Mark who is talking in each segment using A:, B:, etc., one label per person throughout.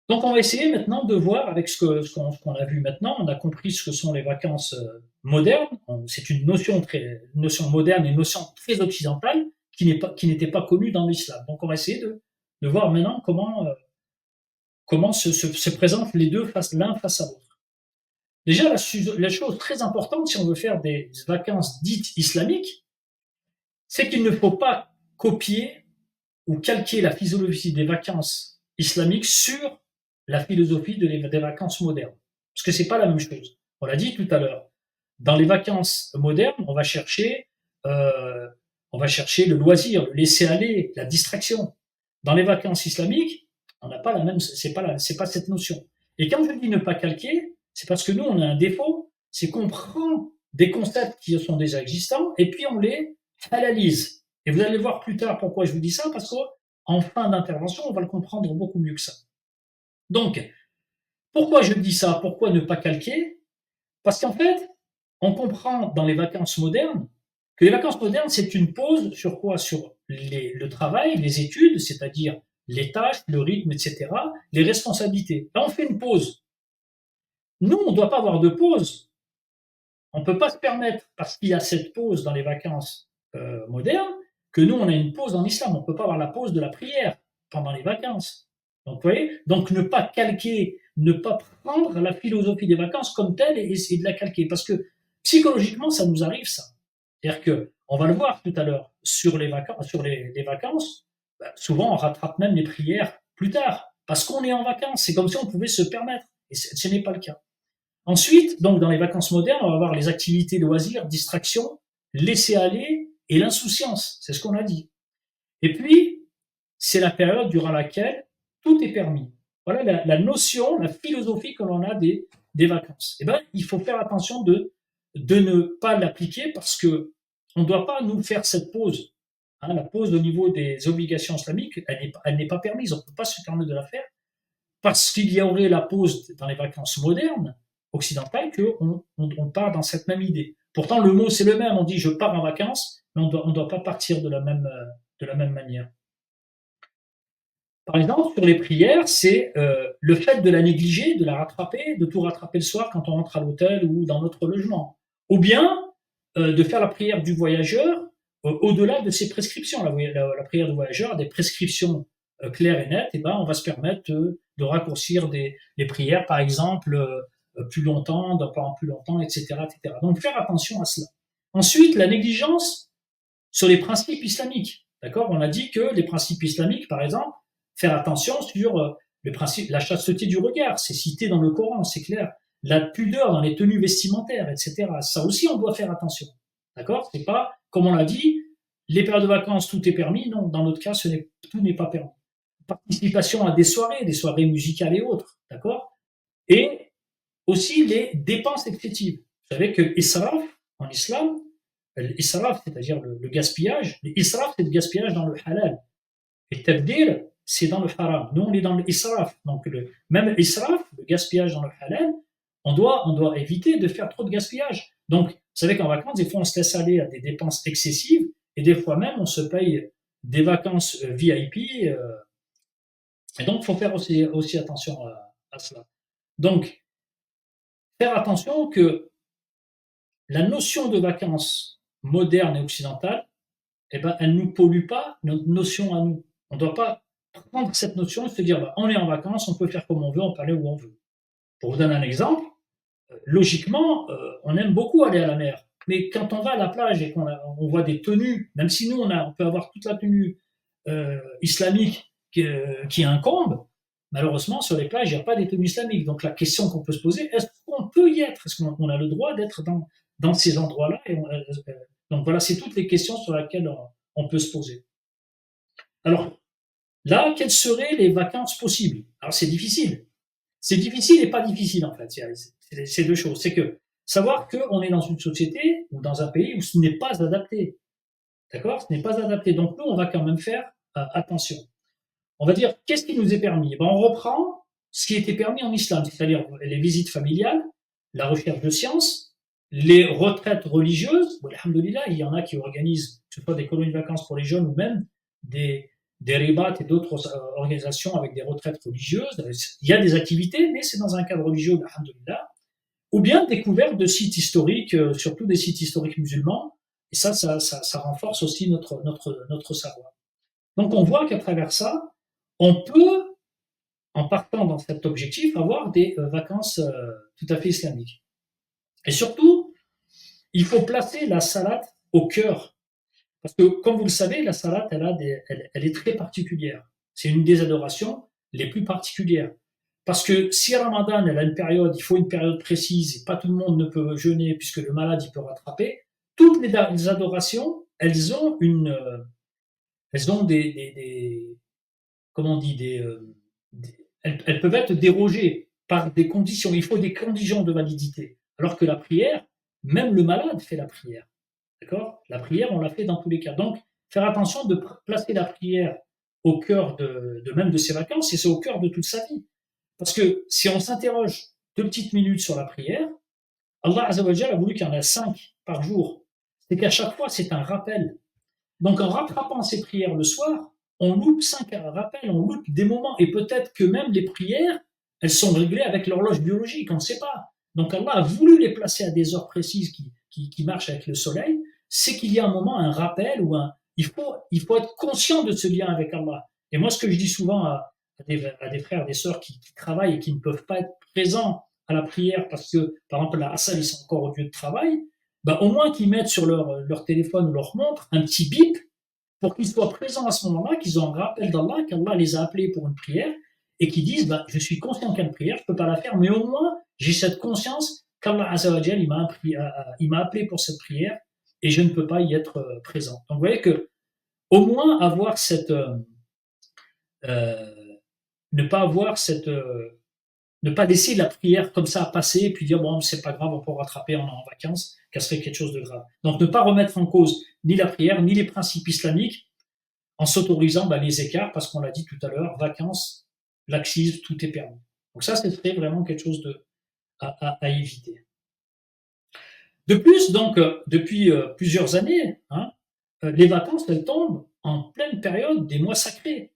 A: Donc, on va essayer maintenant de voir avec ce qu'on a vu maintenant. On a compris ce que sont les vacances modernes. C'est une notion moderne, une notion très occidentale qui n'était pas connue dans l'islam. Donc, on va essayer de voir maintenant comment se présentent les deux l'un face à l'autre. Déjà, la chose très importante, si on veut faire des vacances dites islamiques, c'est qu'il ne faut pas copier ou calquer la physiologie des vacances islamiques sur la philosophie des vacances modernes. Parce que c'est pas la même chose. On l'a dit tout à l'heure. Dans les vacances modernes, euh, on va chercher le loisir, le laisser aller, la distraction. Dans les vacances islamiques, on n'a pas la même, c'est pas cette notion. Et quand je dis ne pas calquer, c'est parce que nous, on a un défaut, c'est qu'on prend des concepts qui sont déjà existants et puis on les analyse. Et vous allez voir plus tard pourquoi je vous dis ça, parce qu'en fin d'intervention, on va le comprendre beaucoup mieux que ça. Donc, pourquoi je dis ça? Pourquoi ne pas calquer? Parce qu'en fait, on comprend dans les vacances modernes que les vacances modernes, c'est une pause sur quoi? Sur le travail, les études, c'est-à-dire les tâches, le rythme, etc., les responsabilités. Là, on fait une pause. Nous, on ne doit pas avoir de pause. On ne peut pas se permettre, parce qu'il y a cette pause dans les vacances modernes, que nous, on a une pause en islam. On ne peut pas avoir la pause de la prière pendant les vacances. Donc, vous voyez, donc ne pas calquer, ne pas prendre la philosophie des vacances comme telle et essayer de la calquer. Parce que psychologiquement, ça nous arrive, ça. C'est-à-dire que, on va le voir tout à l'heure, sur les vacances, ben, souvent on rattrape même les prières plus tard, parce qu'on est en vacances. C'est comme si on pouvait se permettre. Et ce n'est pas le cas. Ensuite, donc dans les vacances modernes, on va avoir les activités loisirs, distraction, laisser aller et l'insouciance. C'est ce qu'on a dit. Et puis, c'est la période durant laquelle tout est permis. Voilà la notion, la philosophie que l'on a des vacances. Eh ben, il faut faire attention de ne pas l'appliquer parce que on ne doit pas nous faire cette pause. Hein, la pause au niveau des obligations islamiques, elle n'est pas permise. On ne peut pas se permettre de la faire parce qu'il y aurait la pause dans les vacances modernes, occidentales, qu'on part dans cette même idée. Pourtant, le mot, c'est le même. On dit je pars en vacances, mais on doit pas partir de la même manière. Par exemple, sur les prières, c'est le fait de la négliger, de la rattraper, de tout rattraper le soir quand on rentre à l'hôtel ou dans notre logement. Ou bien de faire la prière du voyageur au-delà de ses prescriptions. La prière du voyageur a des prescriptions claires et nettes, et ben on va se permettre de raccourcir les prières, par exemple, plus longtemps, de pas en plus longtemps, etc., etc. Donc faire attention à cela. Ensuite, la négligence sur les principes islamiques. D'accord? On a dit que les principes islamiques, par exemple, faire attention sur le principe, la chasteté du regard, c'est cité dans le Coran, c'est clair. La pudeur dans les tenues vestimentaires, etc. Ça aussi, on doit faire attention. D'accord? C'est pas, comme on l'a dit, les périodes de vacances, tout est permis. Non, dans notre cas, tout n'est pas permis. Participation à des soirées musicales et autres. D'accord? Et aussi les dépenses excessives. Vous savez que l'israf, en islam, l'israf, c'est-à-dire le gaspillage, l'israf, c'est le gaspillage dans le halal. Et tabdir, c'est dans le haram. Nous, on est dans l'israf. Donc, même l'israf, le gaspillage dans le halal, on doit éviter de faire trop de gaspillage. Donc, vous savez qu'en vacances, des fois, on se laisse aller à des dépenses excessives et des fois même, on se paye des vacances VIP. Et donc, il faut faire aussi attention à cela. Donc, faire attention que la notion de vacances moderne et occidentale, eh ben, elle ne nous pollue pas notre notion à nous. On ne doit pas prendre cette notion et se dire, bah, on est en vacances, on peut faire comme on veut, on peut aller où on veut. Pour vous donner un exemple, logiquement, on aime beaucoup aller à la mer. Mais quand on va à la plage et on voit des tenues, même si nous, on peut avoir toute la tenue islamique qui incombe, malheureusement, sur les plages, il n'y a pas des tenues islamiques. Donc la question qu'on peut se poser, est-ce qu'on peut y être? Est-ce qu'on a le droit d'être dans ces endroits-là? Donc voilà, c'est toutes les questions sur lesquelles on peut se poser. Alors là, quelles seraient les vacances possibles? Alors c'est difficile. C'est difficile et pas difficile en fait. C'est deux choses. C'est que savoir qu'on est dans une société ou dans un pays où ce n'est pas adapté. D'accord? Ce n'est pas adapté. Donc nous, on va quand même faire attention. On va dire, qu'est-ce qui nous est permis? Ben, on reprend ce qui était permis en islam, c'est-à-dire les visites familiales, la recherche de sciences, les retraites religieuses. Bon, alhamdoulilah, il y en a qui organisent, que ce soit des colonies de vacances pour les jeunes ou même des des ribats et d'autres organisations avec des retraites religieuses. Il y a des activités, mais c'est dans un cadre religieux, alhamdoulilah. Ou bien découverte de sites historiques, surtout des sites historiques musulmans. Et ça renforce aussi notre savoir. Donc on voit qu'à travers ça, on peut, en partant dans cet objectif, avoir des vacances tout à fait islamiques. Et surtout, il faut placer la salat au cœur. Parce que, comme vous le savez, la salat, elle est très particulière. C'est une des adorations les plus particulières. Parce que si Ramadan, elle a une période, il faut une période précise, et pas tout le monde ne peut jeûner puisque le malade, il peut rattraper, toutes les adorations, elles ont comment on dit, elles peuvent être dérogées par des conditions. Il faut des conditions de validité. Alors que la prière, même le malade fait la prière. D'accord? La prière, on l'a fait dans tous les cas. Donc, faire attention de placer la prière au cœur même de ses vacances, et c'est au cœur de toute sa vie. Parce que si on s'interroge 2 petites minutes sur la prière, Allah Azzawajal a voulu qu'il y en ait 5 par jour. C'est qu'à chaque fois, c'est un rappel. Donc, en rattrapant ces prières le soir, on loupe 5 rappels, on loupe des moments. Et peut-être que même les prières, elles sont réglées avec l'horloge biologique, on ne sait pas. Donc, Allah a voulu les placer à des heures précises qui marchent avec le soleil. C'est qu'il y a un moment, un rappel, il faut être conscient de ce lien avec Allah. Et moi, ce que je dis souvent à des frères, des sœurs qui travaillent et qui ne peuvent pas être présents à la prière parce que, par exemple, la Hassal, ils sont encore au lieu de travail, bah, au moins qu'ils mettent sur leur téléphone ou leur montre un petit bip pour qu'ils soient présents à ce moment-là, qu'ils ont un rappel d'Allah, qu'Allah les a appelés pour une prière et qu'ils disent, bah, je suis conscient qu'il y a une prière, je peux pas la faire, mais au moins, j'ai cette conscience qu'Allah Azzawajal, il m'a appelé pour cette prière et je ne peux pas y être présent. Donc, vous voyez que, au moins, avoir ne pas avoir ne pas laisser la prière comme ça passer et puis dire bon c'est pas grave on peut rattraper on est en vacances qu'elle serait quelque chose de grave. Donc ne pas remettre en cause ni la prière ni les principes islamiques en s'autorisant les écarts parce qu'on l'a dit tout à l'heure vacances, laxisme, tout est permis. Donc ça c'est vraiment quelque chose à éviter. De plus donc depuis plusieurs années les vacances elles tombent en pleine période des mois sacrés.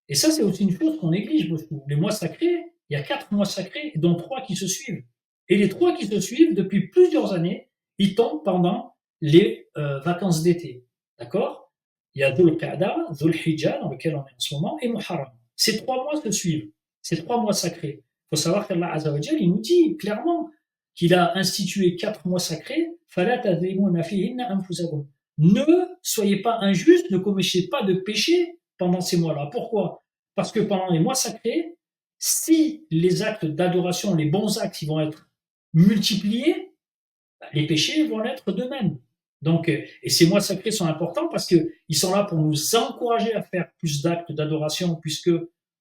A: Et ça, c'est aussi une chose qu'on néglige beaucoup. Les mois sacrés, il y a 4 mois sacrés, dont 3 qui se suivent. Et les 3 qui se suivent, depuis plusieurs années, ils tombent pendant les vacances d'été. D'accord? Il y a Dhul Qa'da, Dhul Hijjah, dans lequel on est en ce moment, et Muharram. Ces 3 mois se suivent. Ces 3 mois sacrés. Il faut savoir qu'Allah Azzawajal, il nous dit clairement qu'il a institué 4 mois sacrés. Ne soyez pas injustes, ne commettez pas de péché pendant ces mois-là. Pourquoi? Parce que pendant les mois sacrés, si les actes d'adoration, les bons actes, ils vont être multipliés, les péchés vont l'être de même. Donc, et ces mois sacrés sont importants parce qu'ils sont là pour nous encourager à faire plus d'actes d'adoration puisque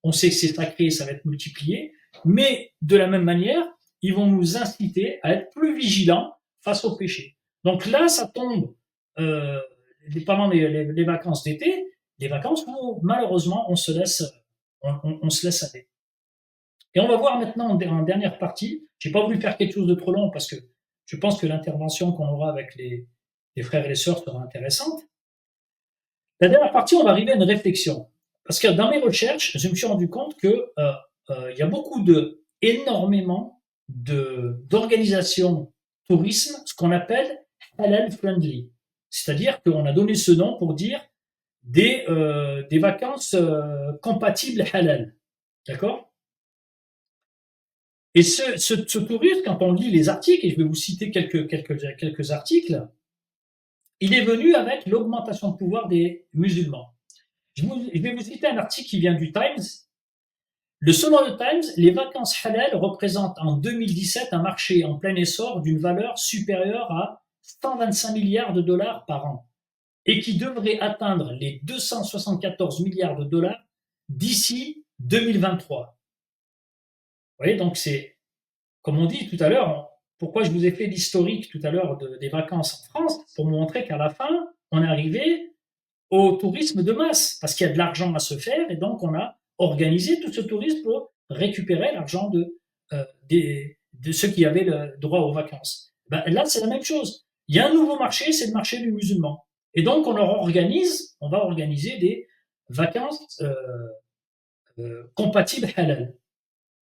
A: on sait que c'est sacré, ça va être multiplié. Mais de la même manière, ils vont nous inciter à être plus vigilants face aux péchés. Donc là, ça tombe pendant les vacances d'été, les vacances où malheureusement on se laisse aller. Et on va voir maintenant en dernière partie, j'ai pas voulu faire quelque chose de trop long parce que je pense que l'intervention qu'on aura avec les frères et les sœurs sera intéressante. La dernière partie, on va arriver à une réflexion. Parce que dans mes recherches, je me suis rendu compte que il y a énormément d'organisations tourisme, ce qu'on appelle halal friendly. C'est-à-dire qu'on a donné ce nom pour dire des vacances compatibles halal. D'accord? Et ce tourisme, quand on lit les articles, et je vais vous citer quelques articles, il est venu avec l'augmentation de pouvoir des musulmans. Je vais vous citer un article qui vient du Times. Selon le Times, les vacances halal représentent en 2017 un marché en plein essor d'une valeur supérieure à 125 milliards de dollars par an et qui devrait atteindre les 274 milliards de dollars d'ici 2023. Vous voyez, donc c'est, comme on dit tout à l'heure, pourquoi je vous ai fait l'historique tout à l'heure des vacances en France, pour vous montrer qu'à la fin, on est arrivé au tourisme de masse, parce qu'il y a de l'argent à se faire, et donc on a organisé tout ce tourisme pour récupérer l'argent de ceux qui avaient le droit aux vacances. Ben, là, c'est la même chose. Il y a un nouveau marché, c'est le marché du musulman. Et donc, on va organiser des vacances compatibles halal.